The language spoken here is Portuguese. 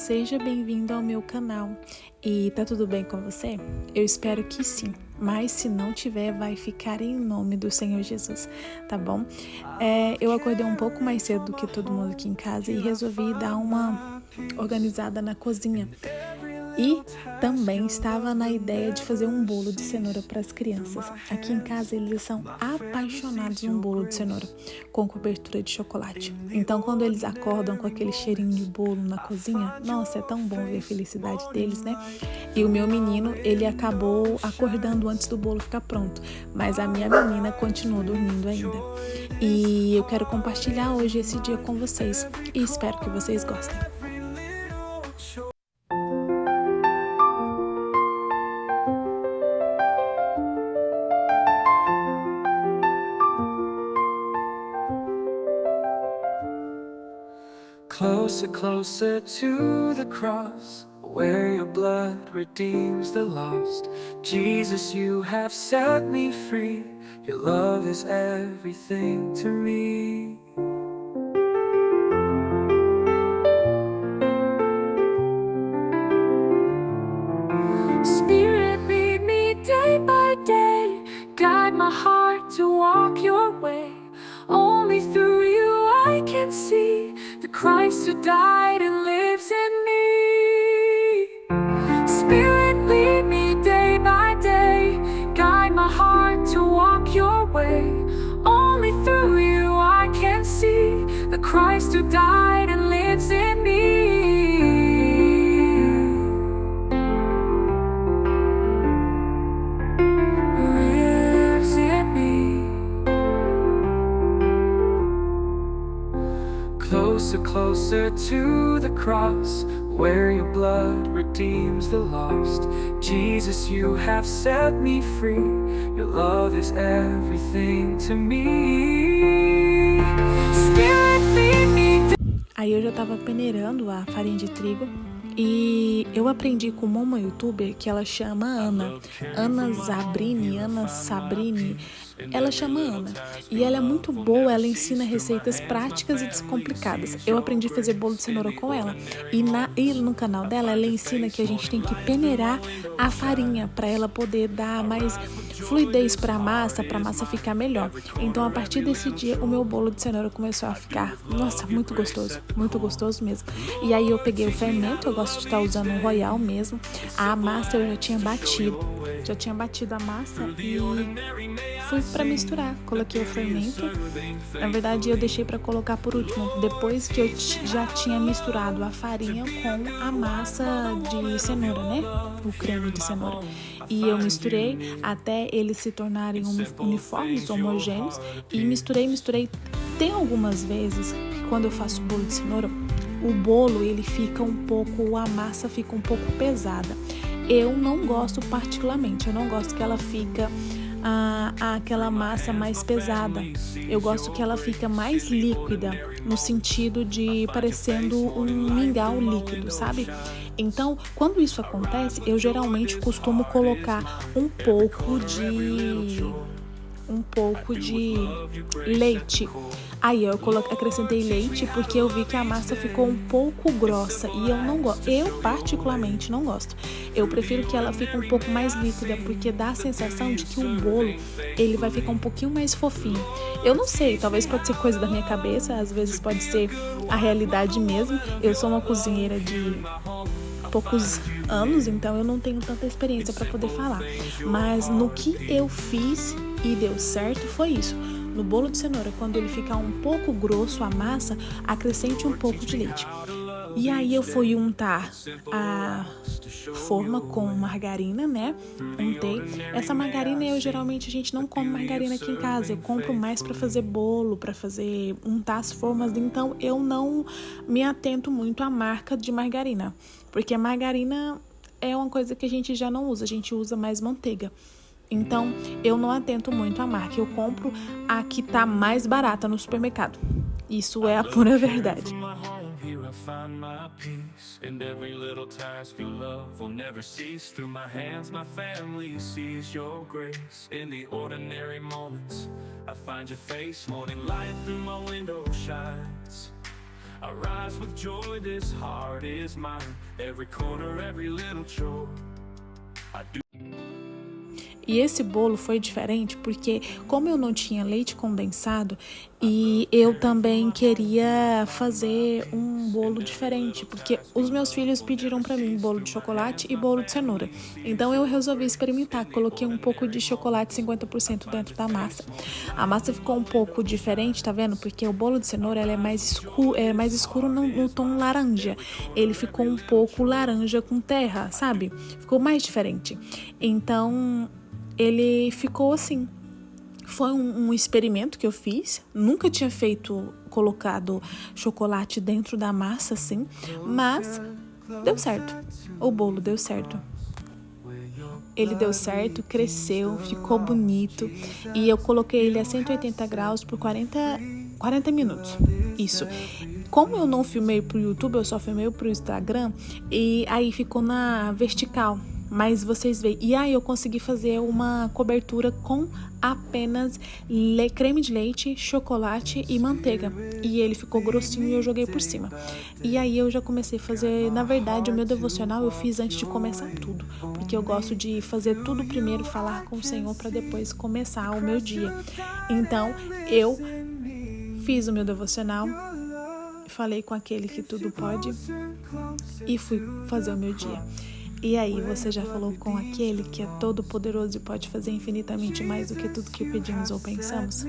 seja bem-vindo ao meu canal. E tá tudo bem com você? Eu espero que sim, mas se não tiver, vai ficar em nome do Senhor Jesus, tá bom? Eu acordei um pouco mais cedo do que todo mundo aqui em casa e resolvi dar uma organizada na cozinha. E também estava na ideia de fazer um bolo de cenoura para as crianças. Aqui em casa eles são apaixonados em um bolo de cenoura com cobertura de chocolate. Então quando eles acordam com aquele cheirinho de bolo na cozinha, nossa, é tão bom ver a felicidade deles, né? E o meu menino, ele acabou acordando antes do bolo ficar pronto, mas a minha menina continuou dormindo ainda. E eu quero compartilhar hoje esse dia com vocês e espero que vocês gostem. Closer, closer to the cross, where your blood redeems the lost. Jesus, you have set me free. Your love is everything to me. Spirit, lead me day by day. Guide my heart to walk your way. Only through you I can see the Christ who died and lives in me. Spirit, lead me day by day. Guide my heart to walk your way. Only through you I can see the Christ who died and lives in me. Lives in me. Closer, closer to the cross, where your blood redeems the lost. Jesus, you have set me free. Your love is everything to me. Spirit, lead me. Aí eu já tava peneirando a farinha de trigo e eu aprendi com uma youtuber que ela chama Ana Sabrini. Ela chama Ana e ela é muito boa, ela ensina receitas práticas e descomplicadas. Eu aprendi a fazer bolo de cenoura com ela e no canal dela ela ensina que a gente tem que peneirar a farinha para ela poder dar mais fluidez para a massa ficar melhor. Então a partir desse dia o meu bolo de cenoura começou a ficar, nossa, muito gostoso mesmo. E aí eu peguei o fermento, eu gosto de estar usando o Royal mesmo. A massa eu já tinha batido a massa e fui para misturar. Coloquei o fermento. Na verdade, eu deixei para colocar por último, depois que eu já tinha misturado a farinha com a massa de cenoura, né? O creme de cenoura. E eu misturei até eles se tornarem uniformes, homogêneos. E misturei. Tem algumas vezes que quando eu faço bolo de cenoura, o bolo a massa fica um pouco pesada. Eu não gosto particularmente, eu não gosto que ela fica aquela massa mais pesada. Eu gosto que ela fica mais líquida, no sentido de parecendo um mingau líquido, sabe? Então, quando isso acontece, eu geralmente costumo colocar um pouco de leite. Aí eu acrescentei leite porque eu vi que a massa ficou um pouco grossa e eu não gosto. Eu particularmente não gosto. Eu prefiro que ela fique um pouco mais líquida porque dá a sensação de que o bolo ele vai ficar um pouquinho mais fofinho. Eu não sei, talvez pode ser coisa da minha cabeça, às vezes pode ser a realidade mesmo. Eu sou uma cozinheira de poucos anos, então eu não tenho tanta experiência para poder falar. Mas no que eu fiz e deu certo foi isso. No bolo de cenoura, quando ele ficar um pouco grosso a massa, acrescente um pouco de leite. E aí eu fui untar a forma com margarina, né? Untei. Essa margarina geralmente a gente não come margarina aqui em casa. Eu compro mais para fazer bolo, para fazer untar as formas. Então eu não me atento muito à marca de margarina, porque a margarina é uma coisa que a gente já não usa. A gente usa mais manteiga. Então, eu não atento muito à marca. Eu compro a que tá mais barata no supermercado. Isso é a pura verdade. I rise with joy, this heart is mine. Every corner, every little chore. I do. E esse bolo foi diferente porque, como eu não tinha leite condensado, e eu também queria fazer um bolo diferente, porque os meus filhos pediram para mim bolo de chocolate e bolo de cenoura. Então eu resolvi experimentar, coloquei um pouco de chocolate 50% dentro da massa. A massa ficou um pouco diferente, tá vendo? Porque o bolo de cenoura ele é mais escuro no tom laranja. Ele ficou um pouco laranja com terra, sabe? Ficou mais diferente. Então ele ficou assim. Foi um experimento que eu fiz. Nunca tinha colocado chocolate dentro da massa assim, mas deu certo. O bolo deu certo. Ele deu certo, cresceu, ficou bonito. E eu coloquei ele a 180 graus por 40 minutos. Isso. Como eu não filmei pro YouTube, eu só filmei pro Instagram. E aí ficou na vertical. Mas vocês veem. E aí eu consegui fazer uma cobertura com apenas creme de leite, chocolate e manteiga. E ele ficou grossinho e eu joguei por cima. E aí eu já comecei a fazer, na verdade, o meu devocional eu fiz antes de começar tudo. Porque eu gosto de fazer tudo primeiro, falar com o Senhor para depois começar o meu dia. Então, eu fiz o meu devocional, falei com aquele que tudo pode e fui fazer o meu dia. E aí, você já falou com aquele que é todo poderoso e pode fazer infinitamente mais do que tudo que pedimos ou pensamos?